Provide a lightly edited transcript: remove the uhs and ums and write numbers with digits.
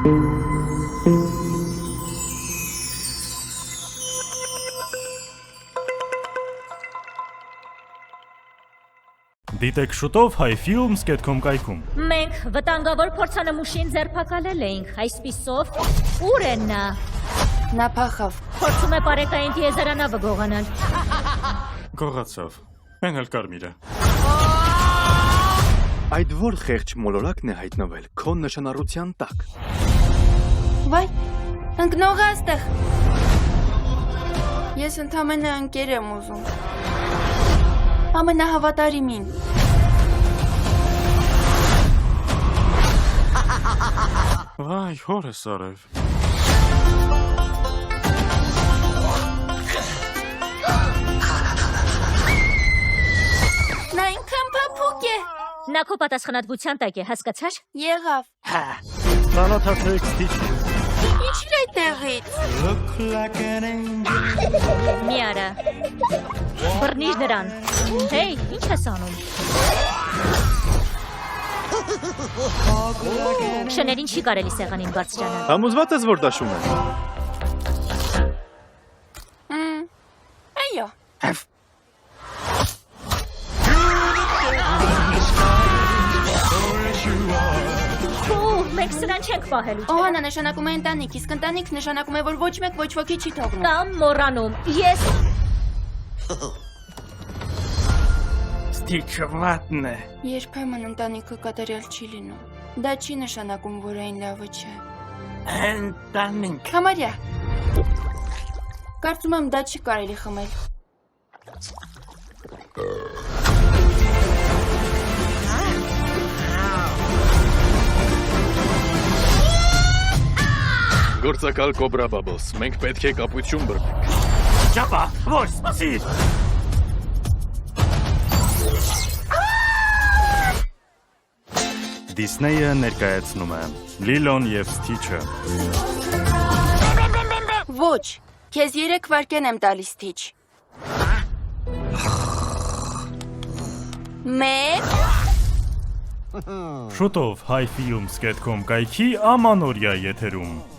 Դիտեք շուտով highfilms.com կայքում։ Մենք վտանգավոր փորձանմուշին ձերբակալել էինք, այսպիսով ուր են նա։ Նա փախավ։ Փորձում է բարեկային տիեզերանավը գողանալ։ Գողացավ։ Են էլ կարմիրը։ Այդ որ խեղճ մոլորակն է հայտնվել քո նշանառության տակ։ Վայ, ընկնող է այստեղ։ Ես ընդամենը ընկեր եմ ուզում։ Ամենահավատարիմին։ Վայ, հորս արև։ Նա ինքան փափուկ է։ Նա քո պատասխանատվության տակ է, հասկացար։ Եղավ։ Ծանոթացրեք Ստիչին։ Ինչ իր այդտեղից։ Մի արա։ Բռնիր նրան։ Հեյ, ինչ ես անում։ Շներին չի կարելի սեղանին բարձրանալ։ Համոզված ես, որ դաշում է։ Այո։ Մենք սրան չենք պահելու։ Օհանա նշանակում է ընտանիք, իսկ ընտանիք նշանակում է, որ ոչ մեկ ոչ ոքի չի թողնում։ Կամ մոռանում։ Ես Ստիչը վատն է։ Երբեմն ընտանիքը կատարյալ չի լինում։ Դա չի նշանակում, որ այն լավը չէ։ Ընտանիք։ Համարյա։ Կարծում եմ դա չի կարելի խմել։ Գործակալ Կոբրա Բաբոս, մենք պետք է կապություն բռնենք։ Ճապա, ոչ, սպասիր։ Դիսնեյը ներկայացնում է Լիլոն և Ստիչը։ Ոչ, քեզ 3 վայրկյան եմ տալիս, Ստիչ։ 1 Շուտով highfilms.com կայքի ամանորյա եթերում։